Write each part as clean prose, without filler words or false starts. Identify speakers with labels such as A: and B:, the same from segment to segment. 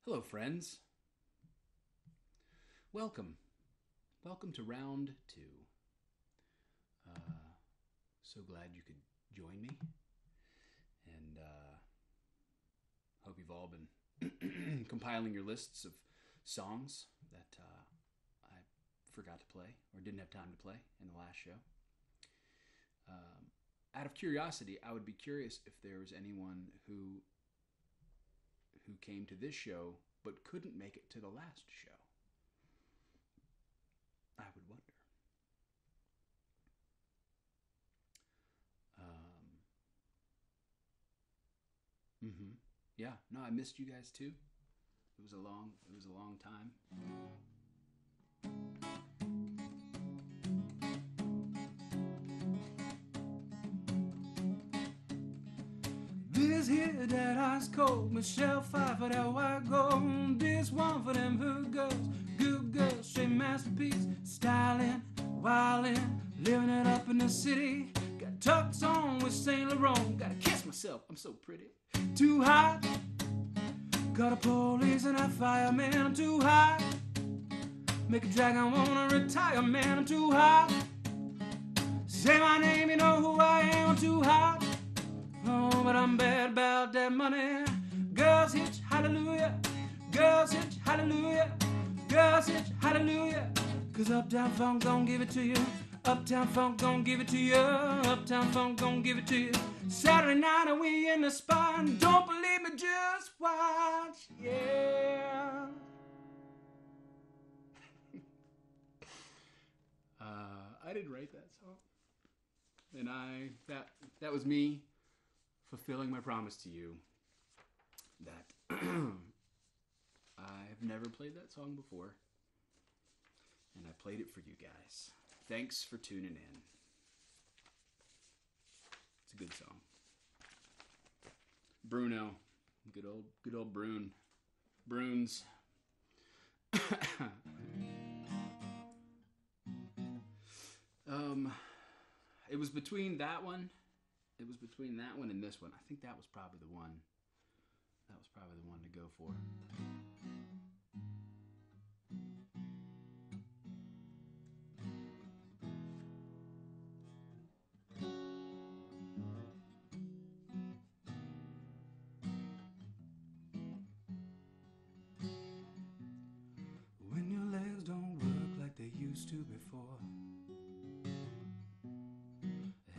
A: Hello, friends. Welcome. Welcome to round two. So glad you could join me. And hope you've all been compiling your lists of songs that I forgot to play or didn't have time to play in the last show. Out of curiosity, I would be curious if there was anyone who came to this show but couldn't make it to the last show. I would wonder. Yeah, no, I missed you guys too. It was a long time. This here that ice cold Michelle Pfeiffer, that white gold. This one for them good girls, straight masterpiece. Styling, wildin', living it up in the city. Got tucks on with Saint Laurent. Gotta kiss myself, I'm so pretty. Too hot. Got a police and a fireman, I'm too hot. Make a dragon wanna retire, man, I'm too hot. Say my name, you know who I am, I'm too hot. Oh, but I'm bad about that money. Girls hitch, hallelujah. Girls hitch, hallelujah. Girls hitch, hallelujah. Cause Uptown Funk gon' give it to you. Uptown Funk gon' give it to you. Uptown Funk gon' give it to you. Saturday night and we in the spot. Don't believe me, just watch. Yeah. I didn't write that song. And that was me fulfilling my promise to you that I've never played that song before, and I played it for you guys. Thanks for tuning in. It's a good song. Bruno, good old Bruns. It was between that one. It was between that one and this one. I think that was probably the one. That was probably the one to go for. When your legs don't work like they used to before,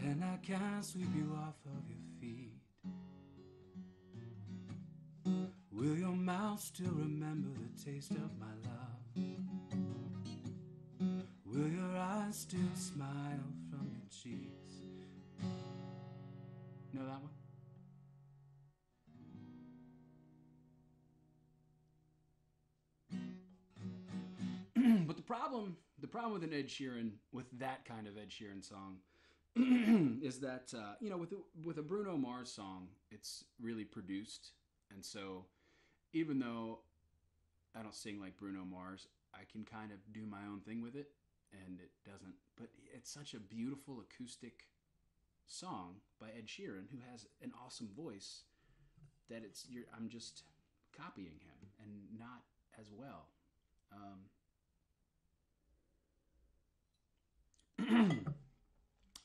A: and I can't sweep you off of your feet, will your mouth still remember the taste of my love? Will your eyes still smile from your cheeks? Know that one? But the problem with an Ed Sheeran, with that kind of Ed Sheeran song, is that with a Bruno Mars song, it's really produced, and so even though I don't sing like Bruno Mars, I can kind of do my own thing with it, and it doesn't. But it's such a beautiful acoustic song by Ed Sheeran, who has an awesome voice, that I'm just copying him and not as well.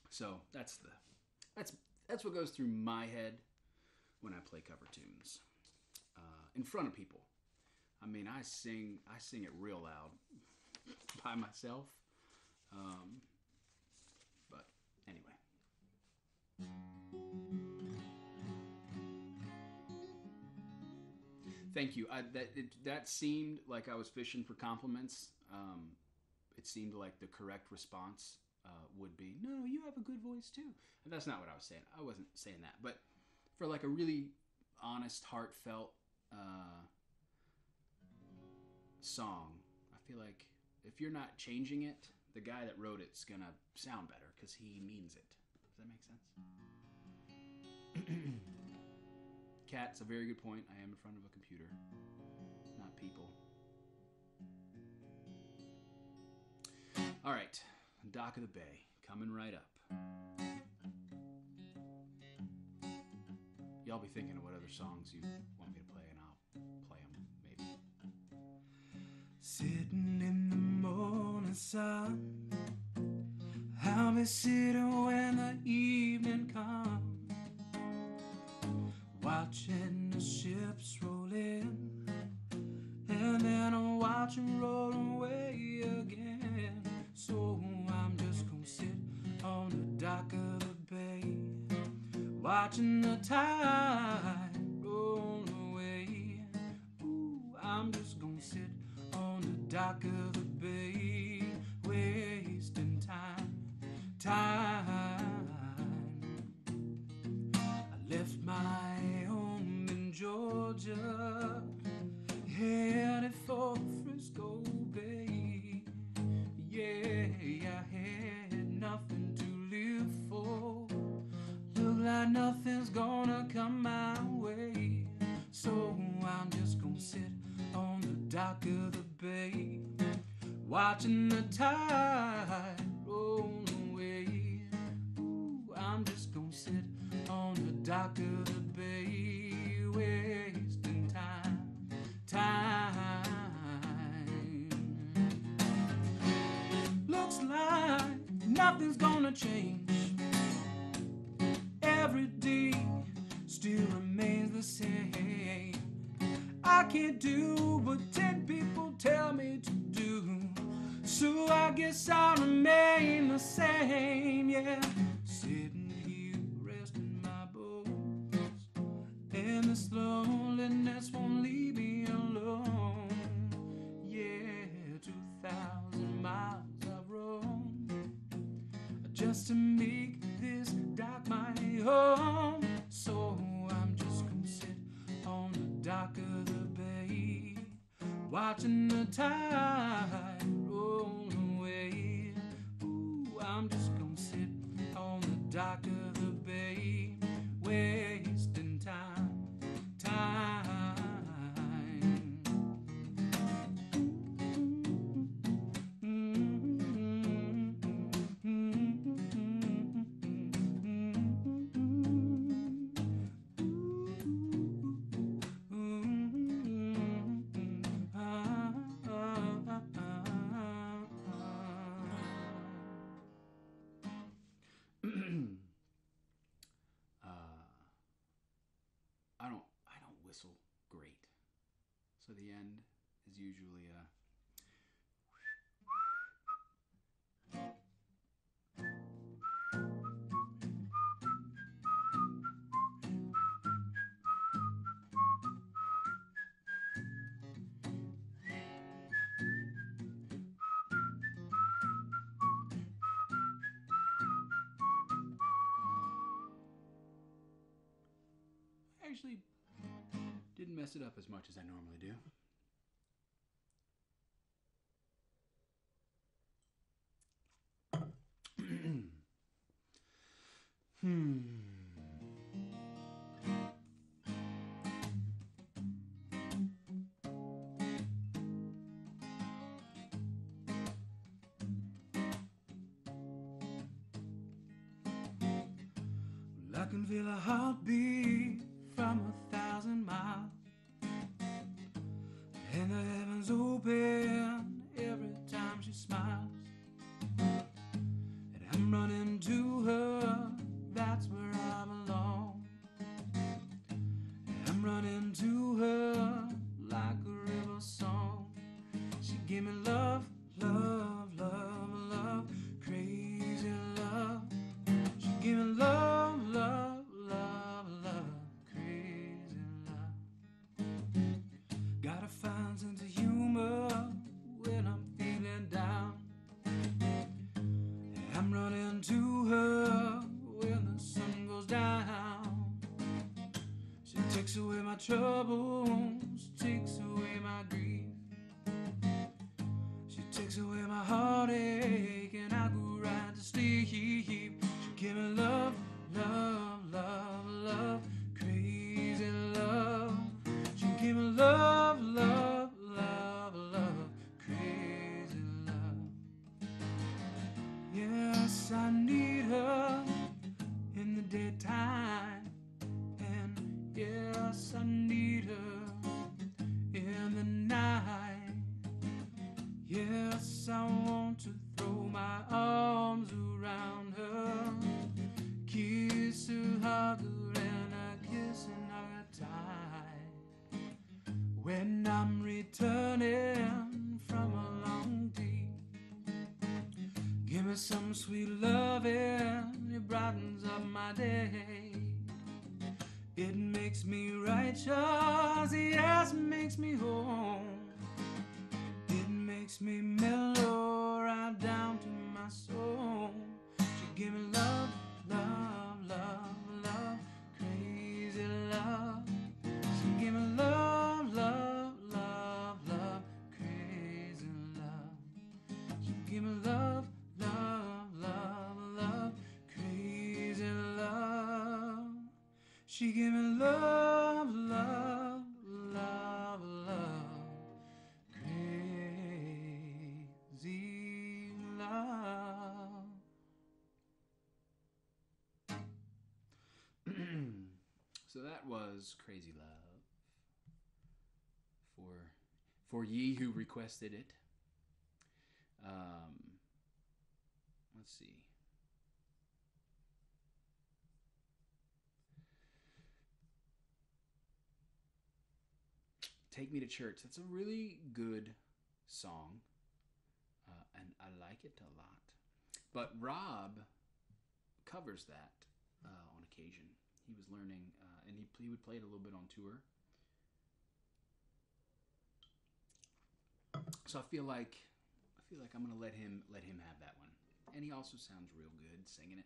A: So that's what goes through my head when I play cover tunes in front of people. I mean, I sing it real loud by myself, but anyway. Thank you. That seemed like I was fishing for compliments. It seemed like the correct response would be, no, you have a good voice too. And that's not what I was saying. I wasn't saying that. But for like a really honest, heartfelt song, I feel like if you're not changing it, the guy that wrote it's going to sound better because he means it. Does that make sense? Cat's a very good point. I am in front of a computer, not people. All right, Dock of the Bay, coming right up. Y'all be thinking of what other songs you want me to play, and I'll play them, maybe. Sitting in the morning sun, I'll be sitting when the evening comes, watching the ships roll in, and then I'll watch them roll away again. So I'm just gonna sit on the dock of the bay, watching the tide roll away. Ooh, I'm just gonna sit on the dock of the bay, wasting time. I left my home in Georgia, headed for Frisco Bay. Yeah, I had nothing to live for. Look like nothing's gonna come my way. So I'm just gonna sit on the dock of the bay, watching the tide roll away. Ooh, I'm just gonna sit on the dock of the bay, wasting time. Looks like nothing's gonna change. Every day still remains the same. I can't do what 10 people tell me to do, so I guess I'll remain the same. Yeah, sitting here resting my bones, and this loneliness won't leave me alone. Yeah, 2,000 miles I've roamed just to make this dock my home. So I'm just gonna sit on the dock of the bay, watching the tide roll away. Ooh, I'm just gonna sit on the dock of the bay, wasting time. I don't whistle great, so the end is usually I actually didn't mess it up as much as I normally do. I can feel a heartbeat from 1,000 miles, and the heavens open every time she smiles. And I'm running to her, that's where I belong. And I'm running to her like a river song. She gave me love, love, love, love, crazy love. She gave me love, love, love, love, crazy love. Gotta find sense of humor when I'm feeling down. And I'm running to her when the sun goes down. She takes away my troubles, takes away my grief. She takes away my heartache, and I go right to sleep. She give me love, love, love, love, crazy love. She give me love, love, love, love, crazy love. Yes, I need her in the daytime, and yes, I need her in the night. yes, I want to throw my arms around her, kiss her, hug her, and a kissing her tight. When I'm returning from a long day, give me some sweet loving, it brightens up my day. It makes me righteous, yes, makes me whole. It makes me mellow right down to my soul. She give me love, love, love, love, crazy love. She give me love, love, love, love, crazy love. She give me love, love, love, love, crazy love. She give me love, love, love, love, crazy love. So that was Crazy Love for ye who requested it. Let's see. Take Me to Church. That's a really good song, and I like it a lot. But Rob covers that on occasion. He was learning, and he would play it a little bit on tour. So I feel like I'm gonna let him have that one. And he also sounds real good singing it.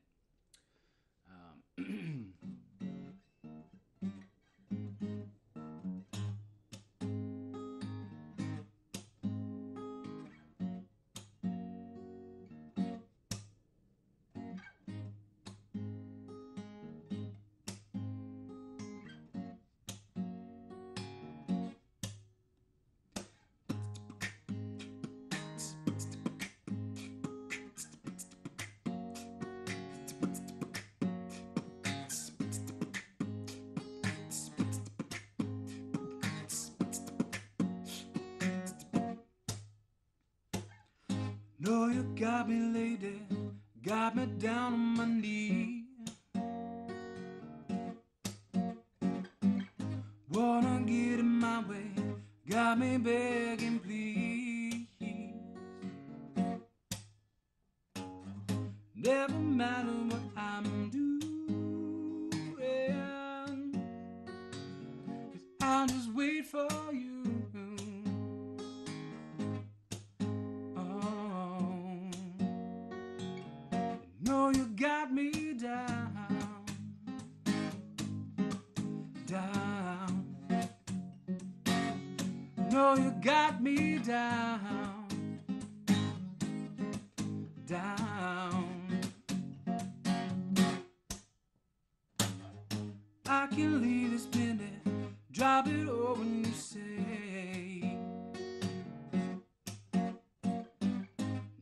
A: No, you got me, lady, got me down on my knee. Wanna get in my way, got me begging, please. Never matter what I'm doing, 'cause I'll just wait for you. No, you got me down, down. No, you got me down, down. I can leave this minute, drop it over when you say.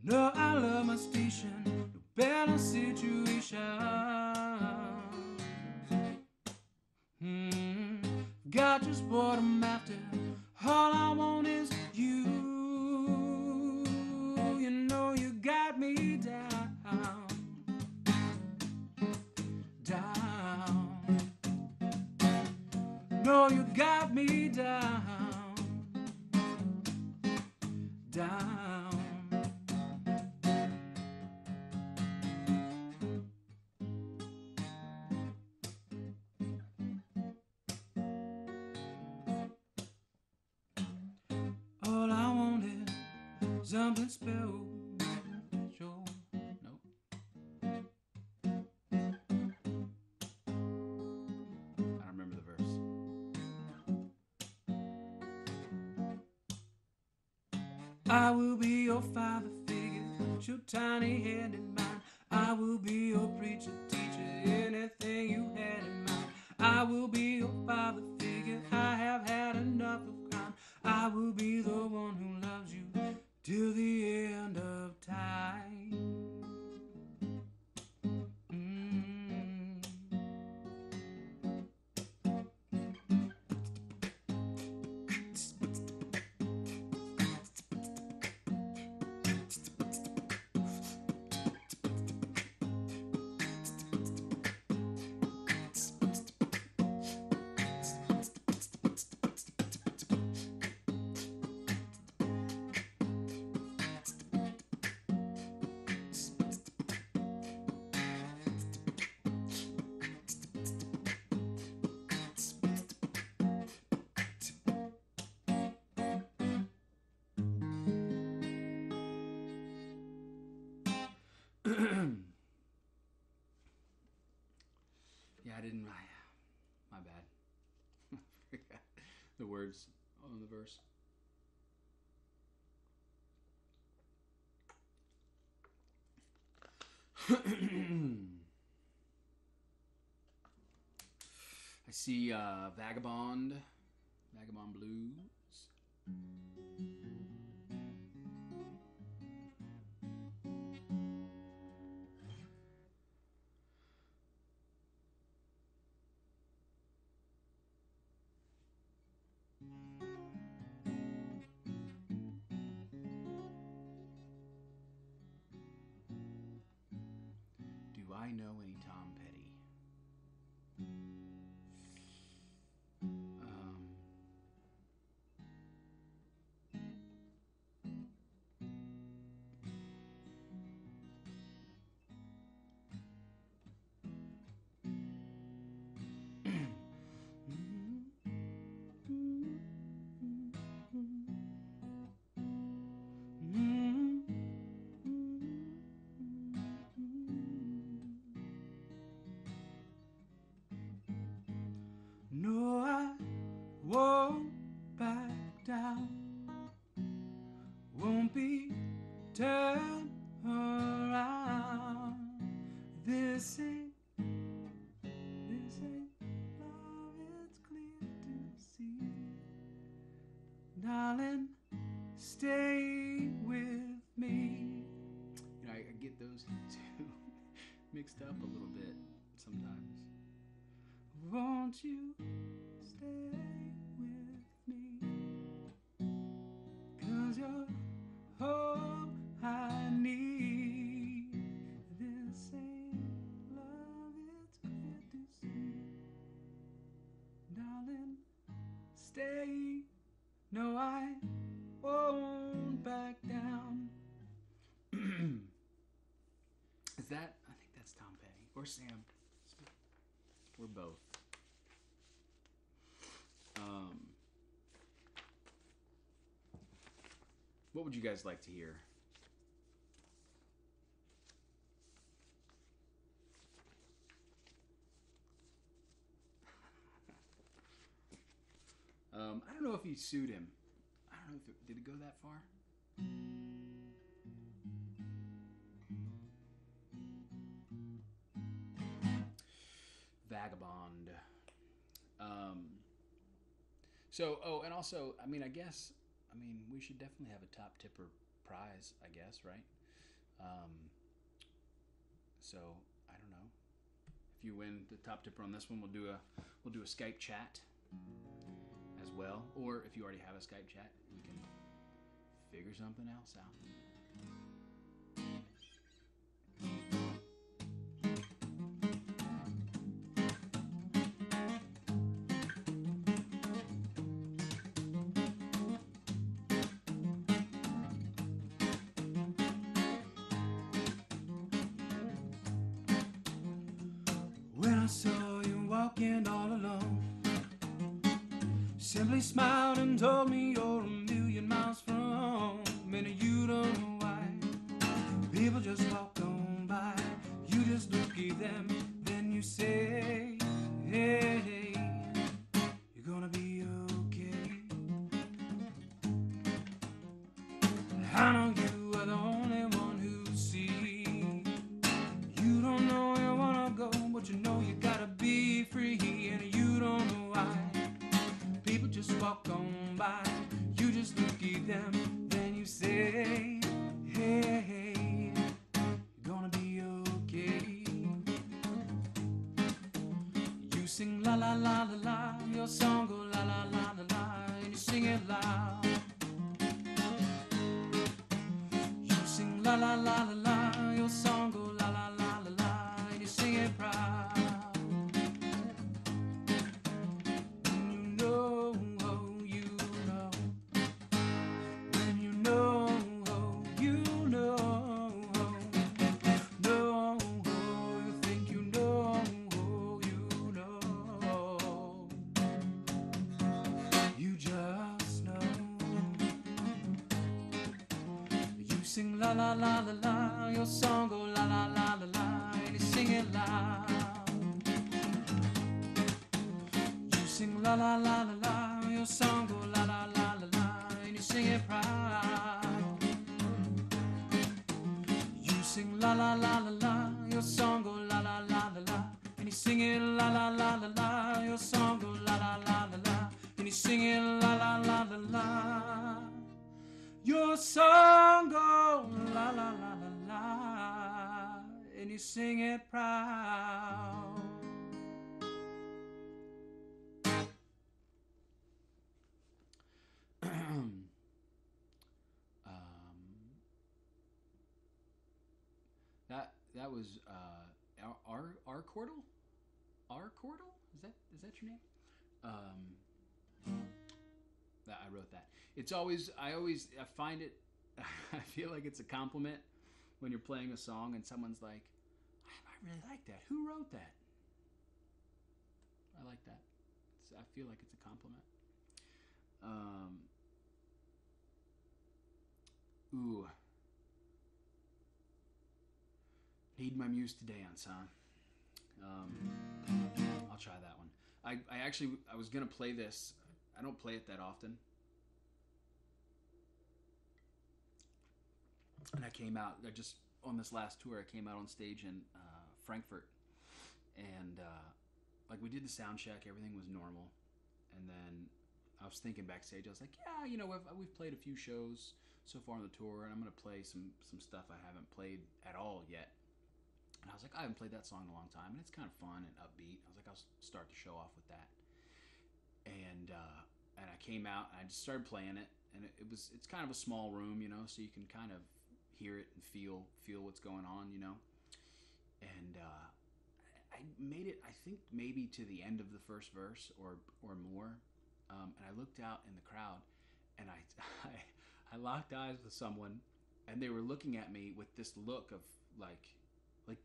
A: No, I love my station, no better situation. Got just what I'm after, all I want is you. You know you got me down, down. No, you got me down, down. All I wanted, something special. Nope. I don't remember the verse. I will be your father figure, put your tiny hand in mine. I will be your preacher, teacher, anything you had in mind. I will be your father figure, I have had enough of crime. I will be the one who loves you till the end of time. the words on the verse. I see Vagabond Blues. Do I know any Tom Petty? No, I won't back down. Won't be turned around. This ain't love, it's clear to see. Darling, stay with me. You know, I get those two mixed up a little bit sometimes. Won't you stay with me? 'Cause you're all I need. This ain't love, it's clear to see. Darling, stay. No, I won't back down. Is that? I think that's Tom Petty or Sam. We're both. What would you guys like to hear? I don't know if he sued him. I don't know if did it go that far? Vagabond. And also, I mean, we should definitely have a top tipper prize, I guess, right? So I don't know. If you win the top tipper on this one, we'll do a Skype chat as well. Or if you already have a Skype chat, we can figure something else out. When I saw you walking all alone, simply smiled and told me you're a million miles from home. And you don't know why. People just walk on by. You just look at them, then you say, hey, you're gonna be okay. I know you are the only one who sees. You don't know where you wanna go, but you know you gotta be free. And you don't know why. People just walk on by. You just look at them, then you say, hey, you're gonna be okay. You sing la la la la la, your song go la la la la la, and you sing it loud. You sing la la la la la, your song go la la la la la, and you sing it proud. Sing la la la la la, your song go la la la la la, and you sing it loud. You sing la la la la la, your your song go la la la la la, and you sing it proud. You sing la la la la la, your song go la la la la la, and you sing it la la la la la, your song go la la la la la, and you sing it la la la la la. Your song go la la la la la, and you sing it proud. That was our Cordle? Our Cordle? Is that your name? That I wrote that. It's always I find it I feel like it's a compliment when you're playing a song and someone's like, I really like that. Who wrote that? I like that. I feel like it's a compliment. Ooh. Need my muse to dance, huh? I'll try that one. I was gonna play this. I don't play it that often. And I came out, on this last tour, I came out on stage in Frankfurt. And like we did the sound check, everything was normal. And then I was thinking backstage, I was like, yeah, you know, we've played a few shows so far on the tour, and I'm gonna play some stuff I haven't played at all yet. And I was like, I haven't played that song in a long time, and it's kind of fun and upbeat. I was like, I'll start the show off with that. And I came out and I just started playing it, and it's kind of a small room, you know, so you can kind of hear it and feel what's going on, you know. And I made it, I think maybe to the end of the first verse or more, and I looked out in the crowd, and I locked eyes with someone, and they were looking at me with this look of like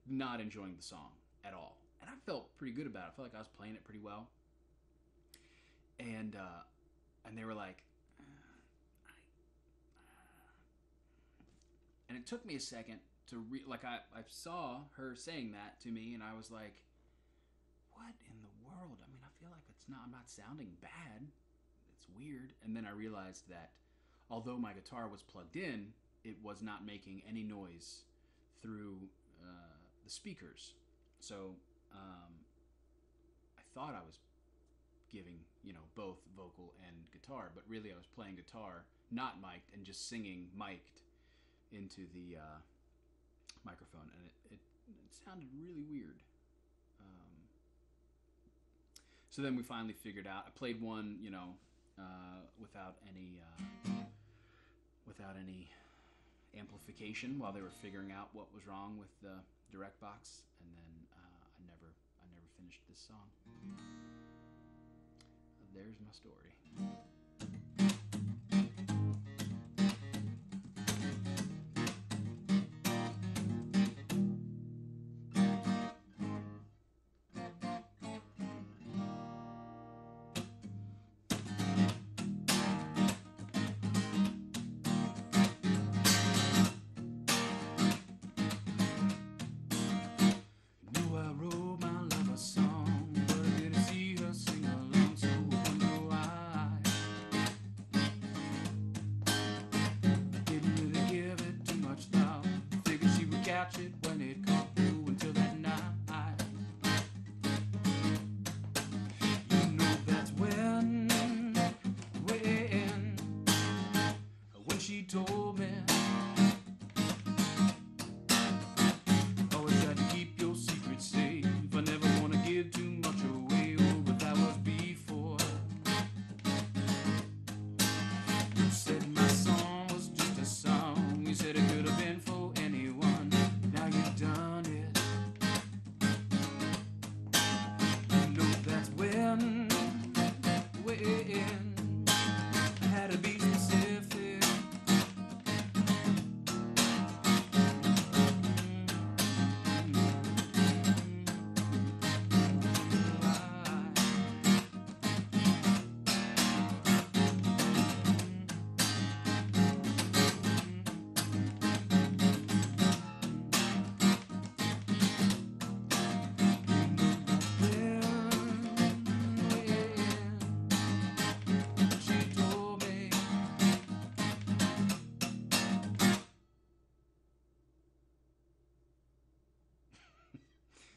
A: not enjoying the song at all. And I felt pretty good about it. I felt like I was playing it pretty well. And they were like, and it took me a second to I saw her saying that to me, and I was like, what in the world? I mean, I feel like I'm not sounding bad. It's weird. And then I realized that although my guitar was plugged in, it was not making any noise through the speakers. So I thought I was giving, you know, both vocal and guitar, but really I was playing guitar, not mic'd, and just singing mic'd into the microphone, and it sounded really weird. So then we finally figured out. I played one, you know, without any amplification while they were figuring out what was wrong with the direct box, and then I never finished this song. There's my story. It when it comes through until that night. You know that's when she told me, always had to keep your secret safe. I never want to give too much away. Oh, but that was before. You said my song was just a song. You said it could have been for anyone. Now you've done it. You know that's when I had to be specific.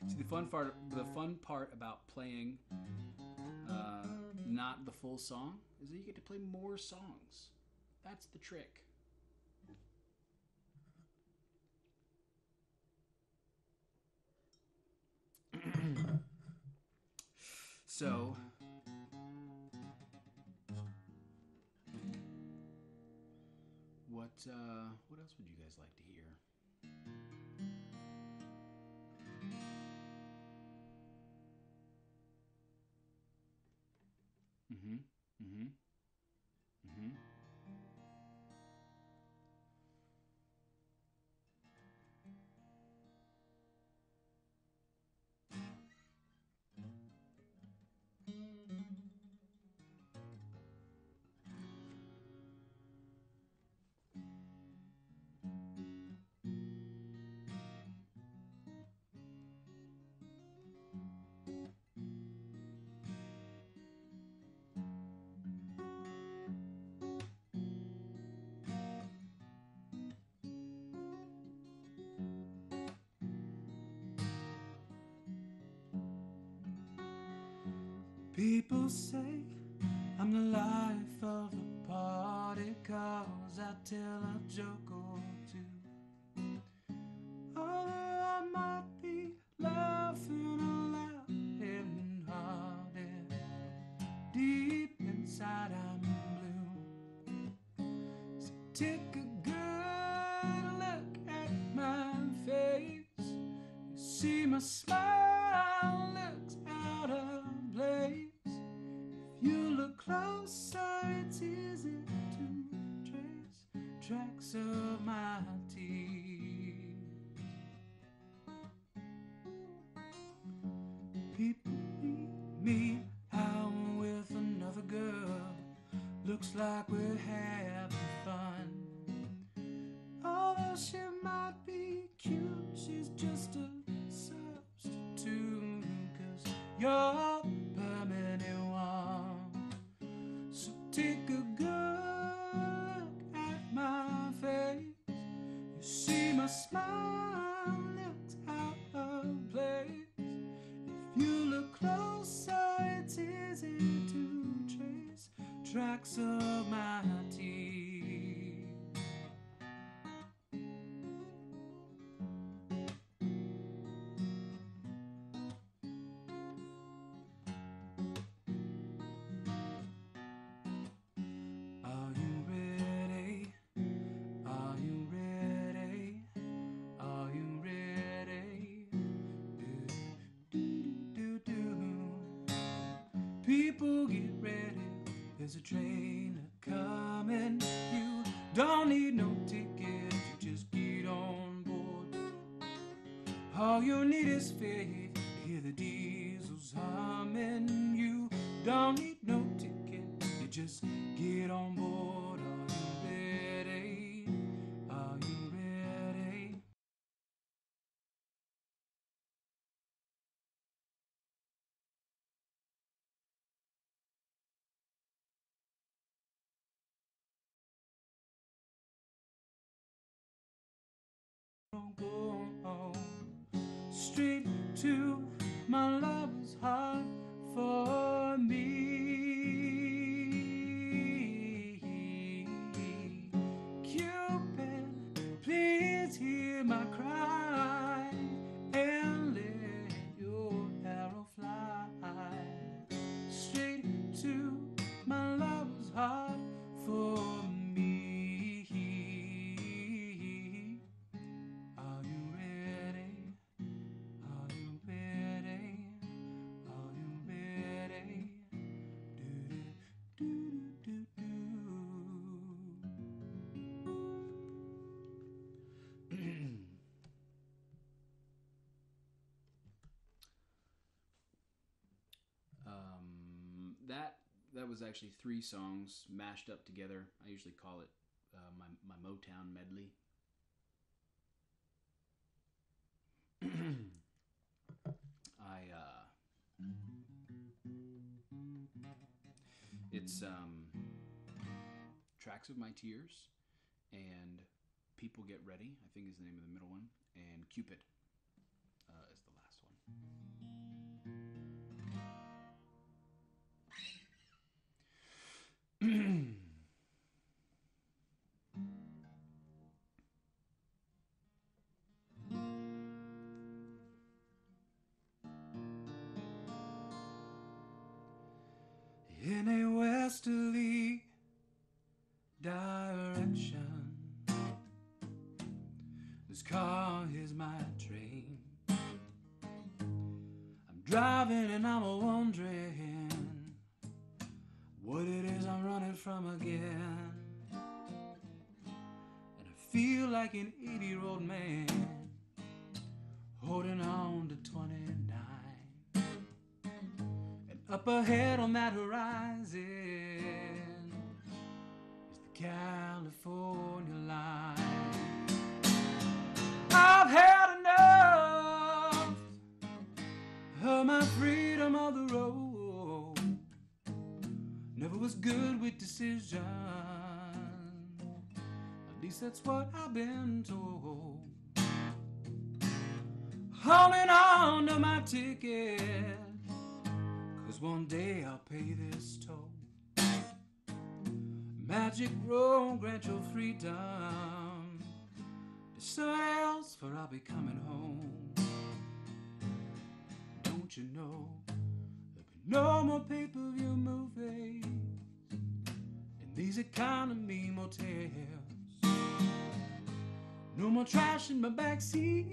A: See, the fun part about playing not the full song is that you get to play more songs. That's the trick. So, what else would you guys like to hear? Mm-hmm. Mm-hmm. Mm-hmm. People say I'm the life of the party, 'cause I tell a joke or two. Although I might be laughing aloud and hearted, deep inside I'm blue. So take a good look at my face. You see my smile looks out of place. If you look closer, it's easy to trace tracks of my tears. People meet me out with another girl. Looks like we're having fun. Although she might be cute, she's just a substitute, 'cause you're the permanent one. So take a good look at my face. You see my smile looks out of place. If you look closer, it's easy to trace tracks of my tears. Are you ready? Are you ready? Are you ready? People get ready. There's a train coming. You don't need no ticket. You just get on board. All you need is faith. Hear the diesels humming. You don't need no ticket. You just get on board. Are you ready? Are you ready? Don't go home. Straight to my lover's heart for me. Cupid, please hear my cry and let your arrow fly. Straight to my lover's heart for me. Are you ready? Are you ready? Are you ready? Do do do do do. That was actually 3 songs mashed up together. I usually call it my Motown medley. It's Tracks of My Tears and People Get Ready, I think is the name of the middle one, and Cupid is the last one. driving and I'm wondering what it is I'm running from again. And I feel like an 80-year-old man holding on to 29. And up ahead on that horizon is the California line. I've had enough of my freedom of the road. Never was good with decisions. At least that's what I've been told. Holding on to my ticket, 'cause one day I'll pay this toll. Magic road, grant your freedom to someone else, for I'll be coming home. Don't you know there'll be no more pay-per-view movies in these economy motels. No more trash in my backseat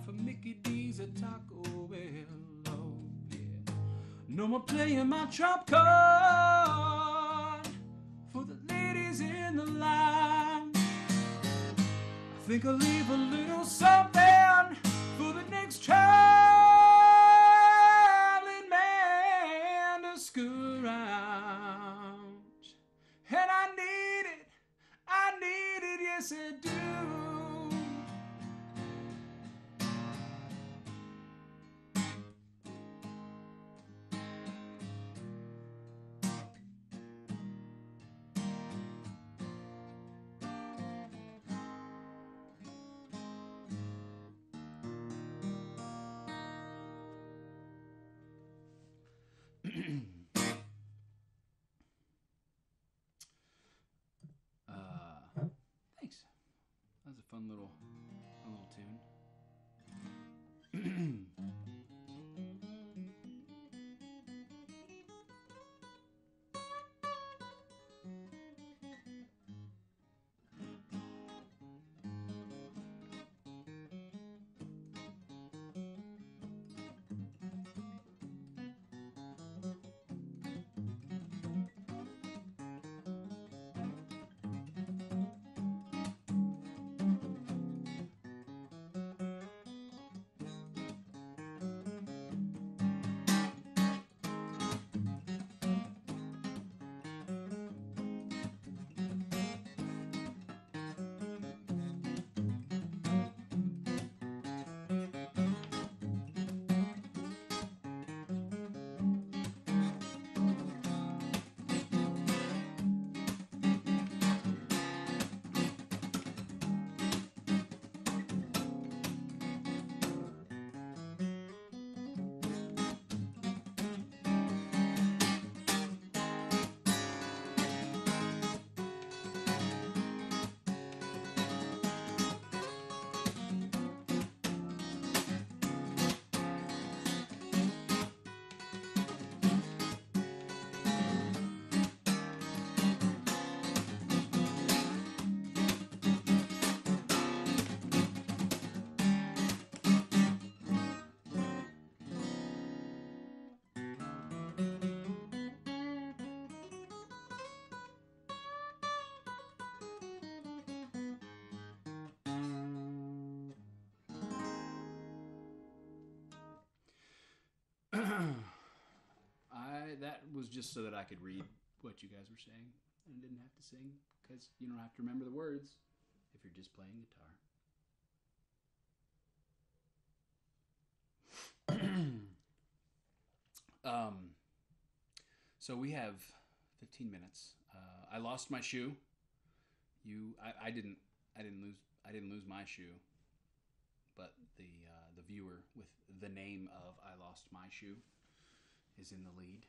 A: for Mickey D's at Taco Bell. Oh yeah. No more playing my trump card for the ladies in the line. I think I'll leave a little something for the next traveling man to scoot around. And I need it, yes I do. Thanks. That was a fun little tune. That was just so that I could read what you guys were saying and didn't have to sing, because you don't have to remember the words if you're just playing guitar. So we have 15 minutes. I lost my shoe. I didn't lose my shoe, but the viewer with the name of I lost my shoe is in the lead.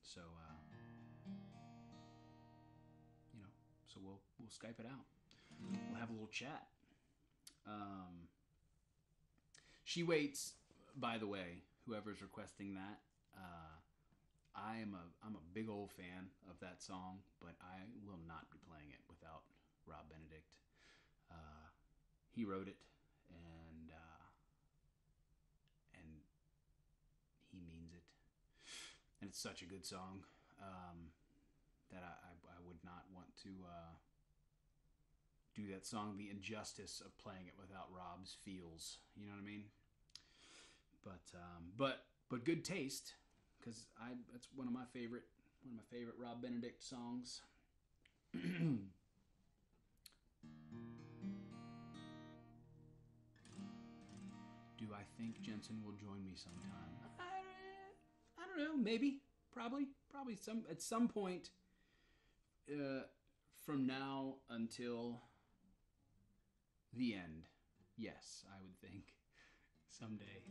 A: So so we'll Skype it out. We'll have a little chat. She Waits, by the way, whoever's requesting that. I'm a big old fan of that song, but I will not be playing it without Rob Benedict. He wrote it, and it's such a good song that I would not want to do that song the injustice of playing it without Rob's feels. You know what I mean? But good taste, because that's one of my favorite Rob Benedict songs. Do I think Jensen will join me sometime? I don't know. Maybe. Probably. At some point from now until the end. Yes, I would think someday.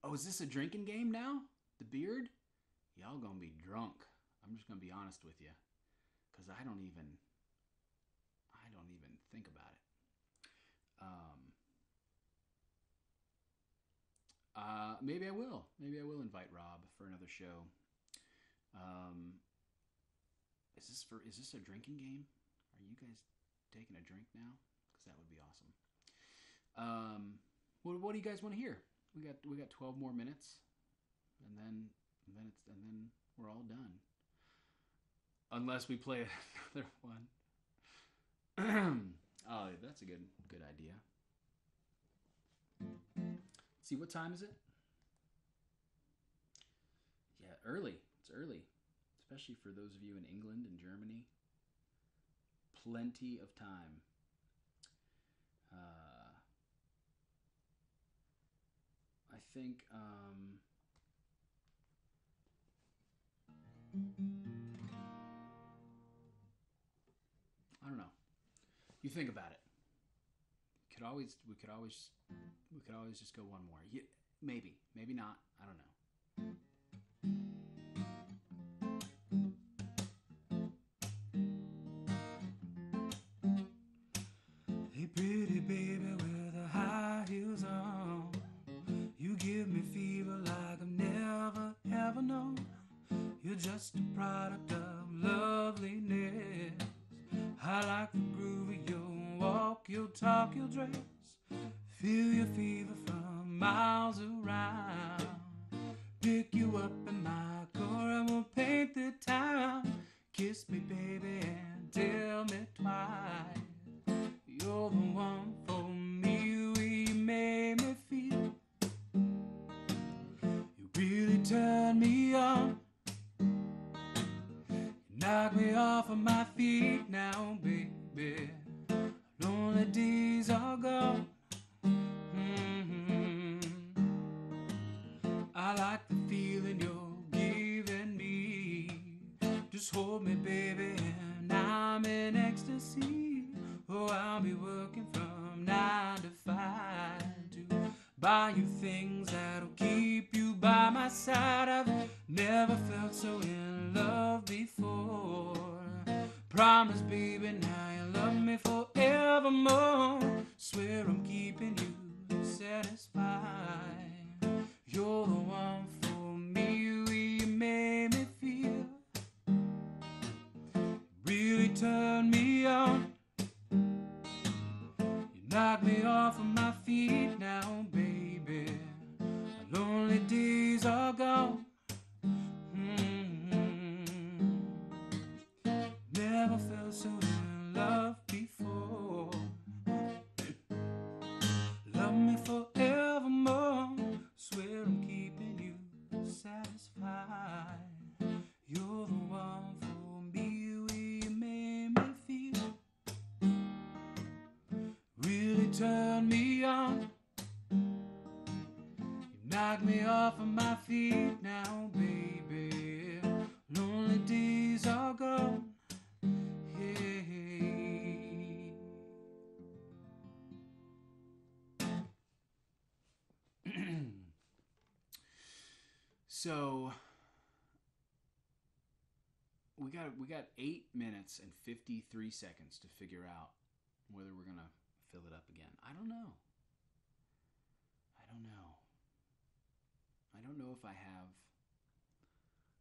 A: Oh, is this a drinking game now? The beard? Y'all gonna be drunk. I'm just gonna be honest with you, because I don't even think about it. Maybe I will. Maybe I will invite Rob for another show. Is this a drinking game? Are you guys taking a drink now? Because that would be awesome. What do you guys want to hear? We got 12 more minutes, and then we're all done. Unless we play another one. Oh, that's a good idea. See, what time is it? Yeah, early. It's early, especially for those of you in England and Germany. Plenty of time. I think I don't know. You think about it. We could always just go one more. Yeah, maybe not. I don't know. Hey, pretty baby with the high heels on, you give me fever like I've never ever known. You're just a product of loveliness. I like the groove of your walk, your talk, your dress. Feel your fever from miles around. Pick you up in my car and we'll paint the town. Kiss me, baby, and tell me twice you're the one for me. You made me feel. You really turned me on. Knock me off of my feet now, baby. Lonely days are gone. I like the feeling you're giving me. Just hold me, baby, and I'm in ecstasy. Oh, I'll be working from 9 to 5 to buy you things that'll keep you by my side. I've never felt so in love before. Promise, baby, now you love me forevermore. Swear I'm keeping you satisfied. You're the one for me. You made me feel. Really turned me on. You knocked me off of my feet now, baby. My lonely days are gone. Never felt so in love before. Love me forevermore. Swear I'm keeping you satisfied. You're the one for me. You made me feel. Really turned me on. You knocked me off of my feet now, baby. Lonely days are gone. So we got 8 minutes and 53 seconds to figure out whether we're gonna fill it up again. I don't know if I have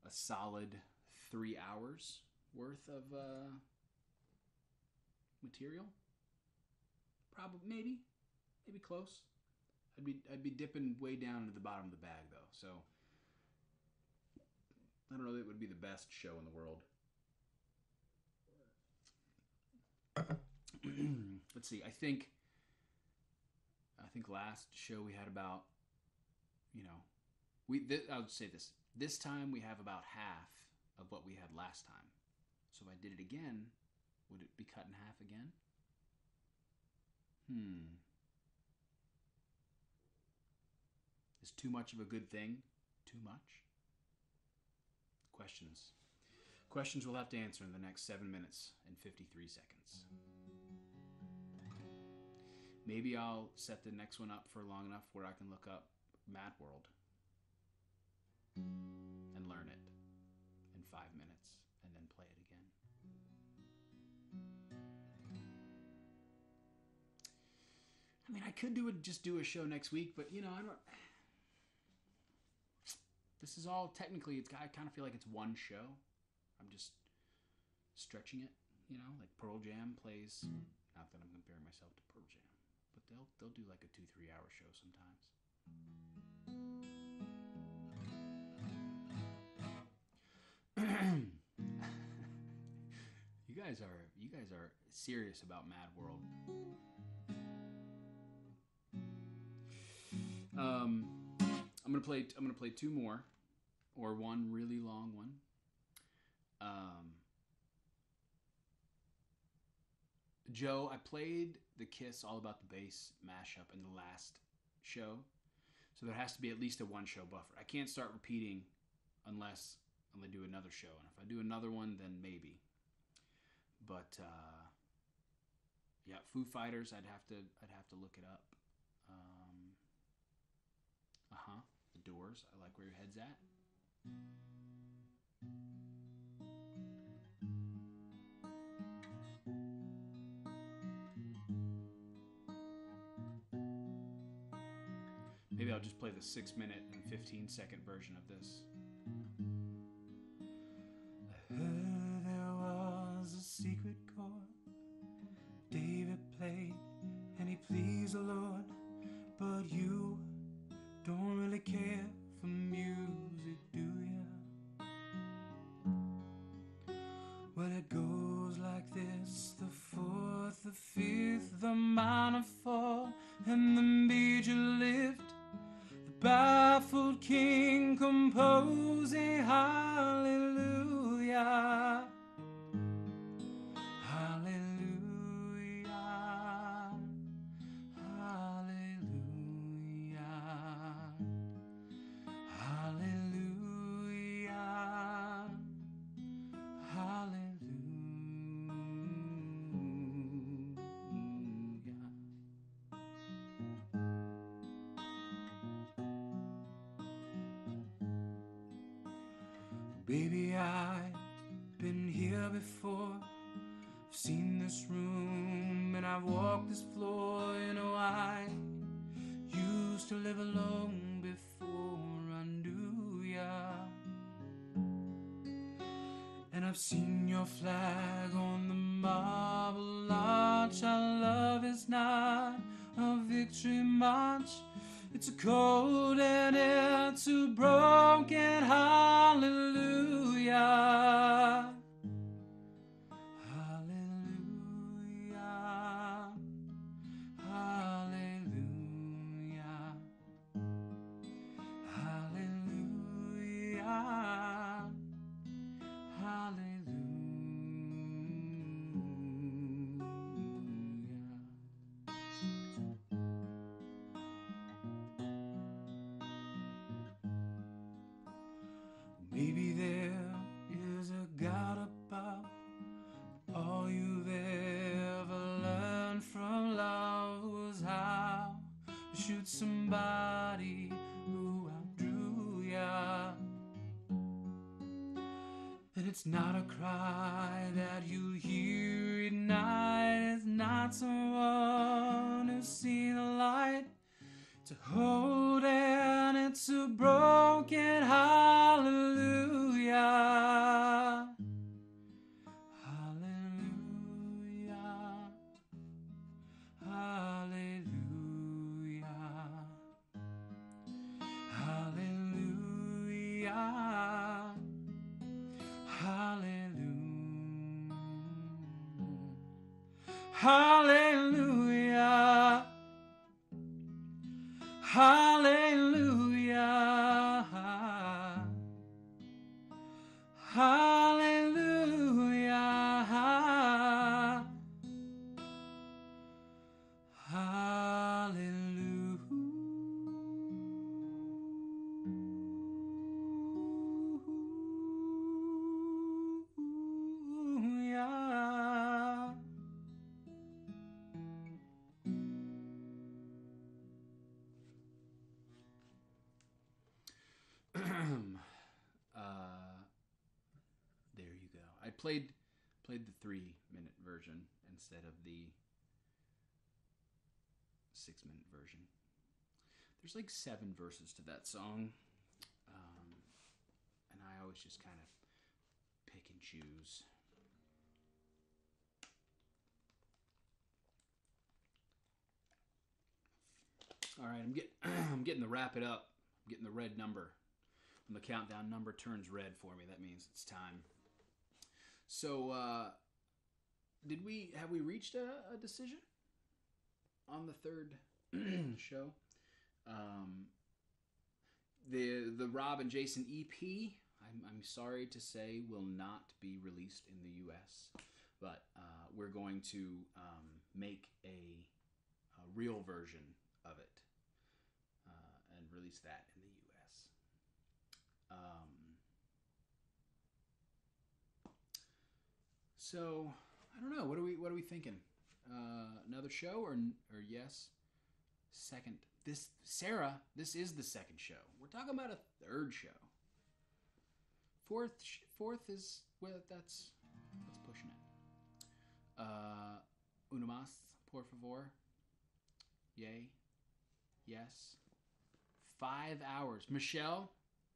A: a solid 3 hours worth of material. Probably, maybe close. I'd be dipping way down into the bottom of the bag though. So I don't know that it would be the best show in the world. Let's see. I think last show we had about, I'll say this. This time we have about half of what we had last time. So if I did it again, would it be cut in half again? Is too much of a good thing? Too much? Questions we'll have to answer in the next 7 minutes and 53 seconds. Maybe I'll set the next one up for long enough where I can look up Mad World and learn it in 5 minutes and then play it again. I mean, I could just do a show next week, but I don't. This is all technically. I kind of feel like it's one show. I'm just stretching it, like Pearl Jam plays. Not that I'm comparing myself to Pearl Jam, but they'll do like a 2-3 hour show sometimes. You guys are serious about Mad World. I'm gonna play 2 more, or one really long one. Joe, I played the Kiss All About the Bass mashup in the last show, so there has to be at least a 1 show buffer. I can't start repeating unless I'm gonna do another show, and if I do another one, then maybe. But yeah, Foo Fighters, I'd have to look it up. The Doors, I like where your head's at. Maybe I'll just play the 6-minute and 15-second version of this. I heard there was a secret chord David played, and he pleased the Lord, but you don't really care for music, do ya? Well, it goes like this: the 4th, the 5th, the minor 4, and the major lift. The baffled king composing hallelujah. Baby, I've been here before. I've seen this room and I've walked this floor. I used to live alone before I knew ya. And I've seen your flag on the marble arch. Our love is not a victory march. It's a cold and it's a broken hallelujah. Hallelujah. Hallelujah. Hallelujah. Hallelujah. Maybe there is a God above. All you've ever learned from love was how to shoot somebody who outdrew ya. And it's not a cry that you hear at night. It's not someone who's seen the light. To hold and it's a broken hallelujah. Hallelujah. Hallelujah. Hallelujah. Hallelujah. Hallelujah. Hallelujah. There you go. I played the 3-minute version instead of the 6-minute version. There's like 7 verses to that song, and I always just kind of pick and choose. All right, I'm getting the wrap it up. I'm getting the red number. When the countdown number turns red for me, that means it's time. So, have we reached a decision on the third show? The Rob and Jason EP, I'm sorry to say, will not be released in the U.S., but we're going to make a real version of it and release that in the U.S. So I don't know. What are we thinking? Another show or yes? Second. This is the second show. We're talking about a third show. Fourth is, well, that's pushing it. Una más, por favor. Yay. Yes. 5 hours. Michelle,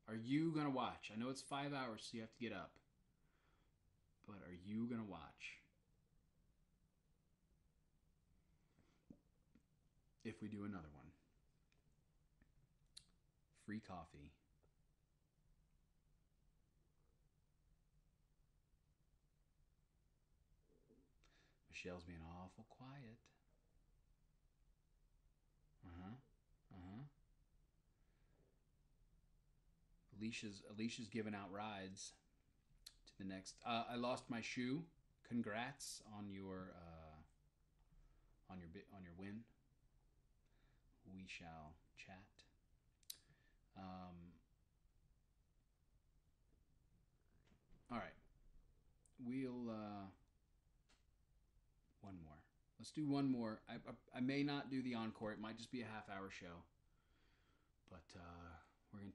A: are you gonna watch? I know it's 5 hours, so you have to get up. But are you gonna watch? If we do another one. Free coffee. Michelle's being awful quiet. Alicia's giving out rides to the next. I lost my shoe. Congrats on your win. We shall chat. All right. We'll one more. Let's do one more. I may not do the encore. It might just be a half-hour show. But we're gonna